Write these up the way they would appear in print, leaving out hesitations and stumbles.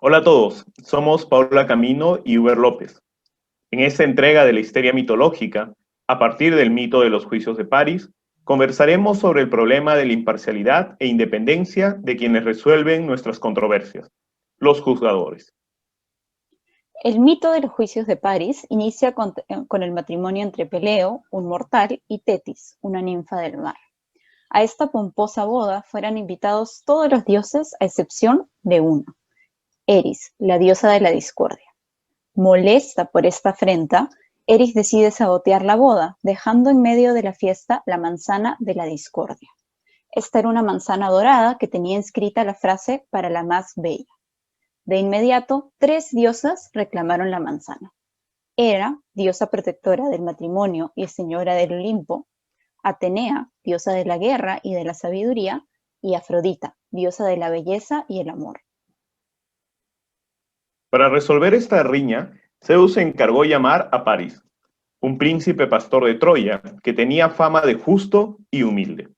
Hola a todos, somos Paula Camino y Uber López. En esta entrega de la histeria mitológica, a partir del mito de los juicios de París, conversaremos sobre el problema de la imparcialidad e independencia de quienes resuelven nuestras controversias, los juzgadores. El mito de los juicios de París inicia con el matrimonio entre Peleo, un mortal, y Tetis, una ninfa del mar. A esta pomposa boda fueron invitados todos los dioses a excepción de uno, Eris, la diosa de la discordia. Molesta por esta afrenta, Eris decide sabotear la boda, dejando en medio de la fiesta la manzana de la discordia. Esta era una manzana dorada que tenía inscrita la frase para la más bella. De inmediato, 3 diosas reclamaron la manzana. Hera, diosa protectora del matrimonio y señora del Olimpo; Atenea, diosa de la guerra y de la sabiduría; y Afrodita, diosa de la belleza y el amor. Para resolver esta riña, Zeus se encargó llamar a París, un príncipe pastor de Troya que tenía fama de justo y humilde.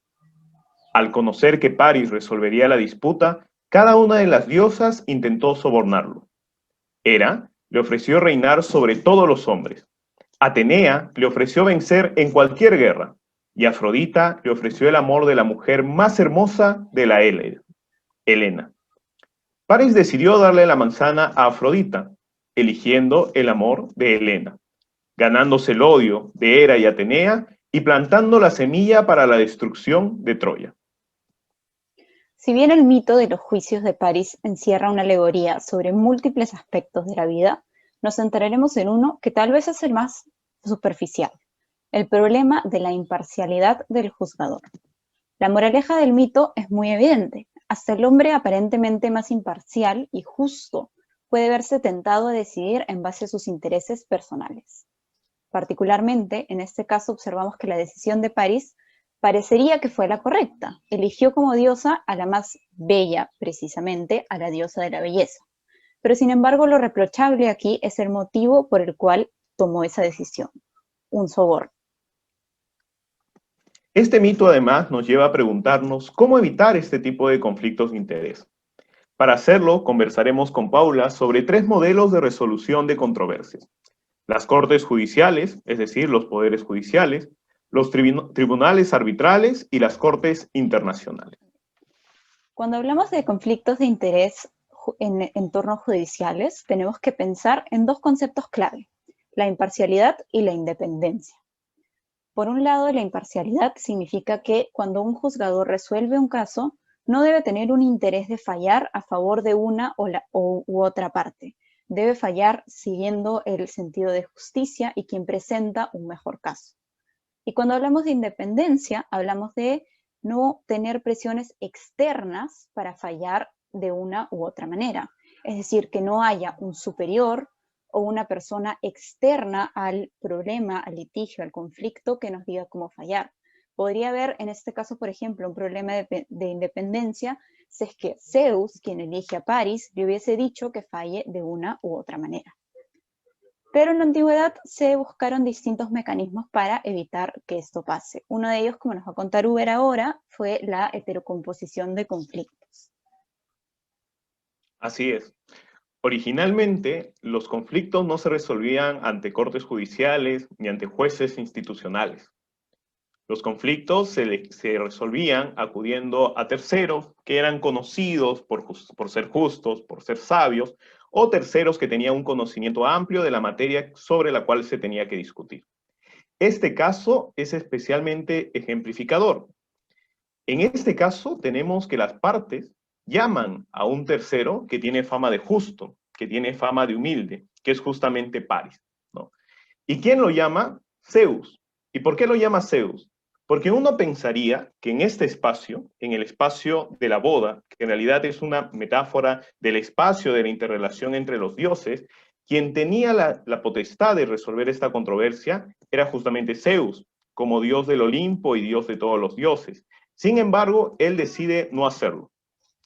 Al conocer que París resolvería la disputa, cada una de las diosas intentó sobornarlo. Hera le ofreció reinar sobre todos los hombres. Atenea le ofreció vencer en cualquier guerra. Y Afrodita le ofreció el amor de la mujer más hermosa de la Hélade, Helena. París decidió darle la manzana a Afrodita, eligiendo el amor de Helena, ganándose el odio de Hera y Atenea y plantando la semilla para la destrucción de Troya. Si bien el mito de los juicios de París encierra una alegoría sobre múltiples aspectos de la vida, nos centraremos en uno que tal vez es el más superficial: el problema de la imparcialidad del juzgador. La moraleja del mito es muy evidente. Hasta el hombre aparentemente más imparcial y justo puede verse tentado a decidir en base a sus intereses personales. Particularmente, en este caso observamos que la decisión de París parecería que fue la correcta. Eligió como diosa a la más bella, precisamente a la diosa de la belleza. Pero sin embargo, lo reprochable aquí es el motivo por el cual tomó esa decisión: un soborno. Este mito además nos lleva a preguntarnos cómo evitar este tipo de conflictos de interés. Para hacerlo, conversaremos con Paula sobre 3 modelos de resolución de controversias: las cortes judiciales, es decir, los poderes judiciales, los tribunales arbitrales y las cortes internacionales. Cuando hablamos de conflictos de interés en entornos judiciales, tenemos que pensar en 2 conceptos clave: la imparcialidad y la independencia. Por un lado, la imparcialidad significa que cuando un juzgador resuelve un caso, no debe tener un interés de fallar a favor de una u otra parte. Debe fallar siguiendo el sentido de justicia y quien presenta un mejor caso. Y cuando hablamos de independencia, hablamos de no tener presiones externas para fallar de una u otra manera. Es decir, que no haya un superior o una persona externa al problema, al litigio, al conflicto que nos diga cómo fallar. Podría haber, en este caso, por ejemplo, un problema de independencia si es que Zeus, quien elige a París, le hubiese dicho que falle de una u otra manera. Pero en la antigüedad se buscaron distintos mecanismos para evitar que esto pase. Uno de ellos, como nos va a contar Uber ahora, fue la heterocomposición de conflictos. Así es. Originalmente, los conflictos no se resolvían ante cortes judiciales ni ante jueces institucionales. Los conflictos se resolvían acudiendo a terceros que eran conocidos por ser justos, por ser sabios, o terceros que tenían un conocimiento amplio de la materia sobre la cual se tenía que discutir. Este caso es especialmente ejemplificador. En este caso tenemos que las partes llaman a un tercero que tiene fama de justo, que tiene fama de humilde, que es justamente París, ¿no? ¿Y quién lo llama? Zeus. ¿Y por qué lo llama Zeus? Porque uno pensaría que en este espacio, en el espacio de la boda, que en realidad es una metáfora del espacio de la interrelación entre los dioses, quien tenía la potestad de resolver esta controversia era justamente Zeus, como dios del Olimpo y dios de todos los dioses. Sin embargo, él decide no hacerlo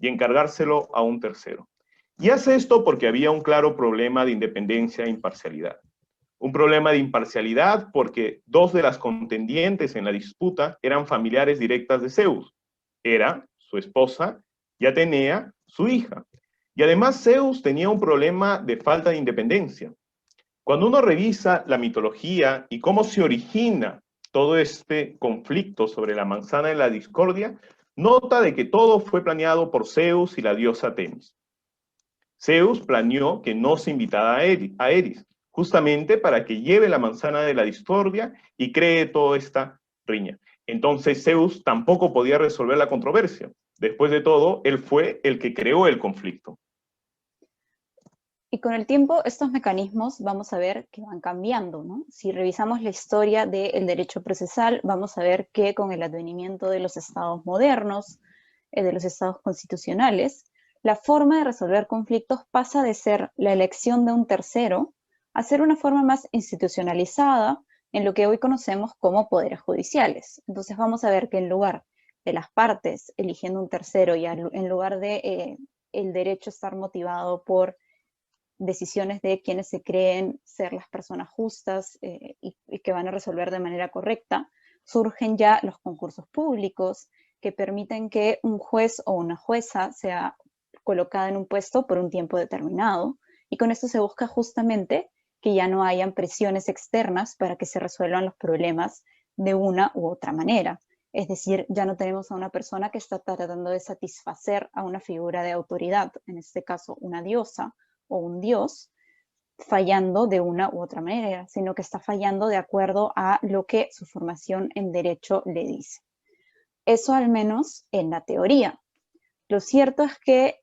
y encargárselo a un tercero. Y hace esto porque había un claro problema de independencia e imparcialidad. Un problema de imparcialidad porque 2 de las contendientes en la disputa eran familiares directas de Zeus. Hera, su esposa, y Atenea, su hija. Y además Zeus tenía un problema de falta de independencia. Cuando uno revisa la mitología y cómo se origina todo este conflicto sobre la manzana de la discordia, nota de que todo fue planeado por Zeus y la diosa Temis. Zeus planeó que no se invitara a Eris, justamente para que lleve la manzana de la discordia y cree toda esta riña. Entonces Zeus tampoco podía resolver la controversia. Después de todo, él fue el que creó el conflicto. Y con el tiempo, estos mecanismos vamos a ver que van cambiando, ¿no? Si revisamos la historia del derecho procesal, vamos a ver que con el advenimiento de los estados modernos, de los estados constitucionales, la forma de resolver conflictos pasa de ser la elección de un tercero a ser una forma más institucionalizada en lo que hoy conocemos como poderes judiciales. Entonces vamos a ver que en lugar de las partes eligiendo un tercero y en lugar de el derecho estar motivado por decisiones de quienes se creen ser las personas justas y que van a resolver de manera correcta, surgen ya los concursos públicos que permiten que un juez o una jueza sea colocada en un puesto por un tiempo determinado, y con esto se busca justamente que ya no hayan presiones externas para que se resuelvan los problemas de una u otra manera. Es decir, ya no tenemos a una persona que está tratando de satisfacer a una figura de autoridad, en este caso una diosa o un dios, fallando de una u otra manera, sino que está fallando de acuerdo a lo que su formación en derecho le dice. Eso al menos en la teoría. Lo cierto es que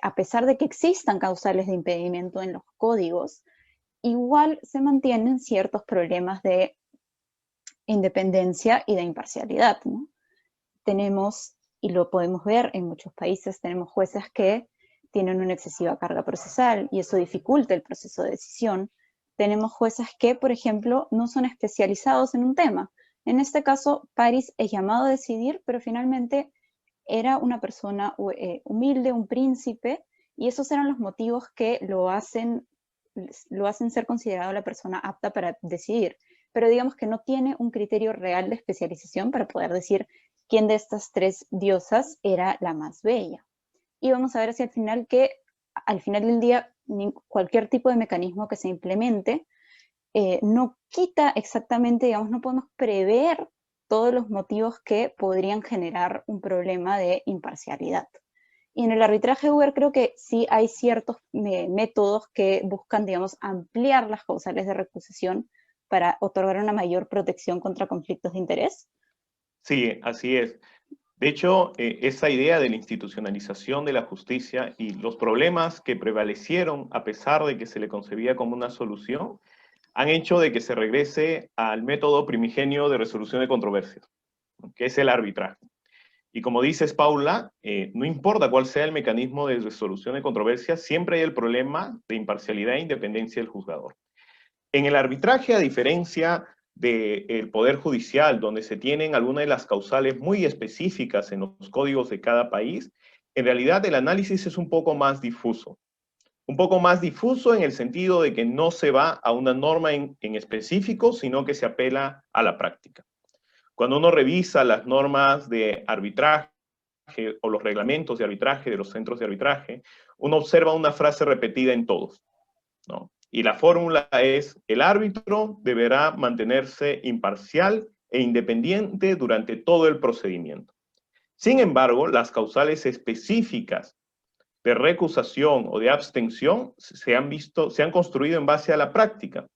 a pesar de que existan causales de impedimento en los códigos, igual se mantienen ciertos problemas de independencia y de imparcialidad, ¿no? Tenemos, y lo podemos ver en muchos países, tenemos jueces que tienen una excesiva carga procesal y eso dificulta el proceso de decisión. Tenemos jueces que, por ejemplo, no son especializados en un tema. En este caso, Paris es llamado a decidir, pero finalmente era una persona humilde, un príncipe, y esos eran los motivos que lo hacen ser considerado la persona apta para decidir. Pero digamos que no tiene un criterio real de especialización para poder decir quién de estas tres diosas era la más bella. Y vamos a ver si al final del día cualquier tipo de mecanismo que se implemente no quita exactamente, digamos, no podemos prever todos los motivos que podrían generar un problema de imparcialidad. Y en el arbitraje Uber creo que sí hay ciertos métodos que buscan, digamos, ampliar las causales de recusación para otorgar una mayor protección contra conflictos de interés. Sí, así es. De hecho, esa idea de la institucionalización de la justicia y los problemas que prevalecieron a pesar de que se le concebía como una solución, han hecho de que se regrese al método primigenio de resolución de controversias, que es el arbitraje. Y como dices, Paula, no importa cuál sea el mecanismo de resolución de controversias, siempre hay el problema de imparcialidad e independencia del juzgador. En el arbitraje, a diferencia del Poder Judicial, donde se tienen algunas de las causales muy específicas en los códigos de cada país, en realidad el análisis es un poco más difuso. Un poco más difuso en el sentido de que no se va a una norma en específico, sino que se apela a la práctica. Cuando uno revisa las normas de arbitraje o los reglamentos de arbitraje de los centros de arbitraje, uno observa una frase repetida en todos, ¿no? Y la fórmula es: el árbitro deberá mantenerse imparcial e independiente durante todo el procedimiento. Sin embargo, las causales específicas de recusación o de abstención se han construido en base a la práctica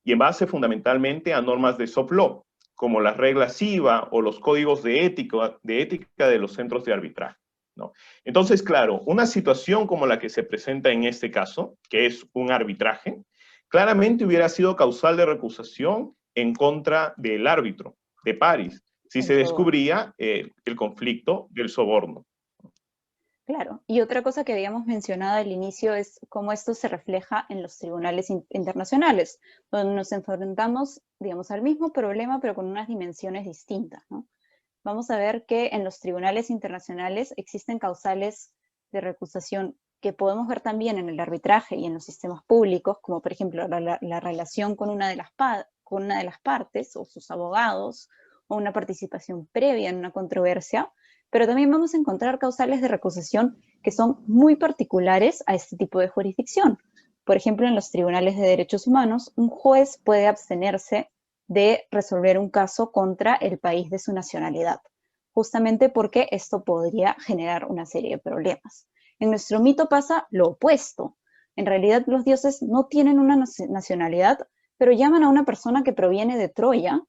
y en base fundamentalmente a normas de soft law, como las reglas CIVA o los códigos de ética de los centros de arbitraje, ¿no? Entonces, claro, una situación como la que se presenta en este caso, que es un arbitraje, claramente hubiera sido causal de recusación en contra del árbitro, de Paris, si se descubría el conflicto del soborno. Claro, y otra cosa que habíamos mencionado al inicio es cómo esto se refleja en los tribunales internacionales, donde nos enfrentamos, digamos, al mismo problema, pero con unas dimensiones distintas, ¿no? Vamos a ver que en los tribunales internacionales existen causales de recusación que podemos ver también en el arbitraje y en los sistemas públicos, como por ejemplo la relación con una de las partes o sus abogados, o una participación previa en una controversia, pero también vamos a encontrar causales de recusación que son muy particulares a este tipo de jurisdicción. Por ejemplo, en los tribunales de derechos humanos, un juez puede abstenerse de resolver un caso contra el país de su nacionalidad, justamente porque esto podría generar una serie de problemas. En nuestro mito pasa lo opuesto. En realidad, los dioses no tienen una nacionalidad, pero llaman a una persona que proviene de Troya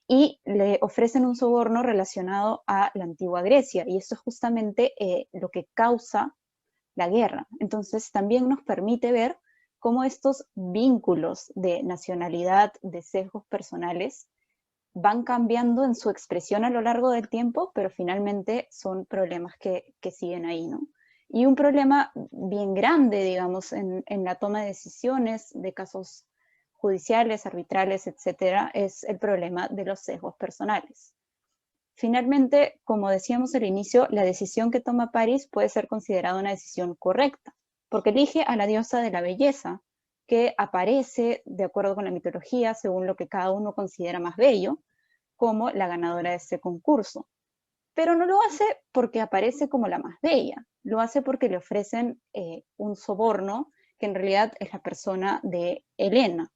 y le ofrecen un soborno relacionado a la antigua Grecia, y eso es justamente lo que causa la guerra. Entonces también nos permite ver cómo estos vínculos de nacionalidad, de sesgos personales, van cambiando en su expresión a lo largo del tiempo, pero finalmente son problemas que siguen ahí, ¿no? Y un problema bien grande, digamos, en la toma de decisiones de casos judiciales, arbitrales, etcétera, es el problema de los sesgos personales. Finalmente, como decíamos al inicio, la decisión que toma París puede ser considerada una decisión correcta, porque elige a la diosa de la belleza, que aparece, de acuerdo con la mitología, según lo que cada uno considera más bello, como la ganadora de este concurso. Pero no lo hace porque aparece como la más bella, lo hace porque le ofrecen un soborno, que en realidad es la persona de Helena.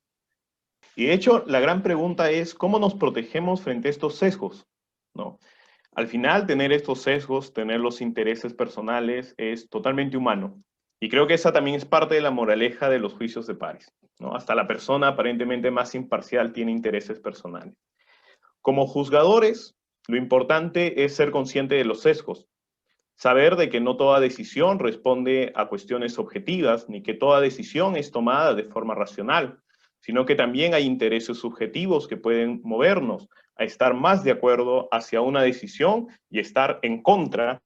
Y de hecho, la gran pregunta es, ¿cómo nos protegemos frente a estos sesgos? ¿No? Al final, tener estos sesgos, tener los intereses personales, es totalmente humano. Y creo que esa también es parte de la moraleja de los juicios de París, ¿no? Hasta la persona aparentemente más imparcial tiene intereses personales. Como juzgadores, lo importante es ser consciente de los sesgos, saber de que no toda decisión responde a cuestiones objetivas, ni que toda decisión es tomada de forma racional, sino que también hay intereses subjetivos que pueden movernos a estar más de acuerdo hacia una decisión y estar en contra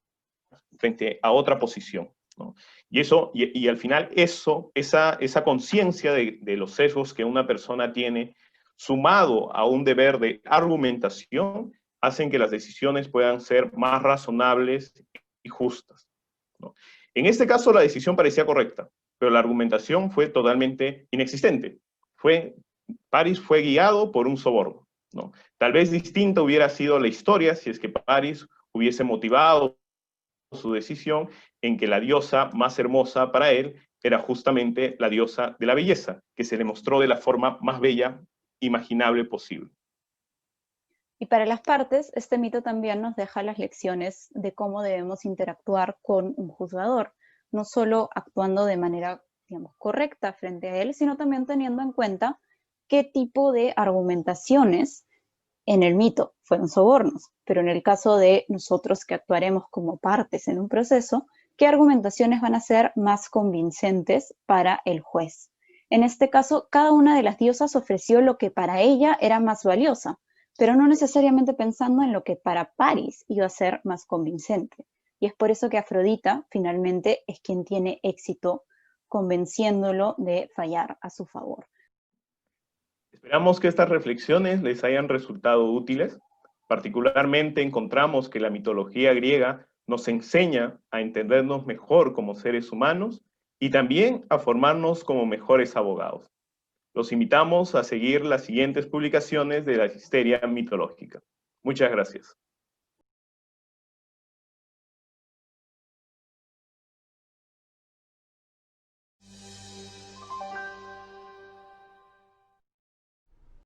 frente a otra posición, ¿no? Y al final esa conciencia de los sesgos que una persona tiene, sumado a un deber de argumentación, hacen que las decisiones puedan ser más razonables y justas, ¿no? En este caso la decisión parecía correcta, pero la argumentación fue totalmente inexistente. París fue guiado por un soborno, ¿no? Tal vez distinta hubiera sido la historia si es que París hubiese motivado su decisión en que la diosa más hermosa para él era justamente la diosa de la belleza, que se le mostró de la forma más bella imaginable posible. Y para las partes, este mito también nos deja las lecciones de cómo debemos interactuar con un juzgador, no solo actuando de manera, digamos, correcta frente a él, sino también teniendo en cuenta qué tipo de argumentaciones en el mito fueron sobornos, pero en el caso de nosotros que actuaremos como partes en un proceso, qué argumentaciones van a ser más convincentes para el juez. En este caso, cada una de las diosas ofreció lo que para ella era más valiosa, pero no necesariamente pensando en lo que para París iba a ser más convincente. Y es por eso que Afrodita finalmente es quien tiene éxito convenciéndolo de fallar a su favor. Esperamos que estas reflexiones les hayan resultado útiles. Particularmente encontramos que la mitología griega nos enseña a entendernos mejor como seres humanos y también a formarnos como mejores abogados. Los invitamos a seguir las siguientes publicaciones de la Histeria Mitológica. Muchas gracias.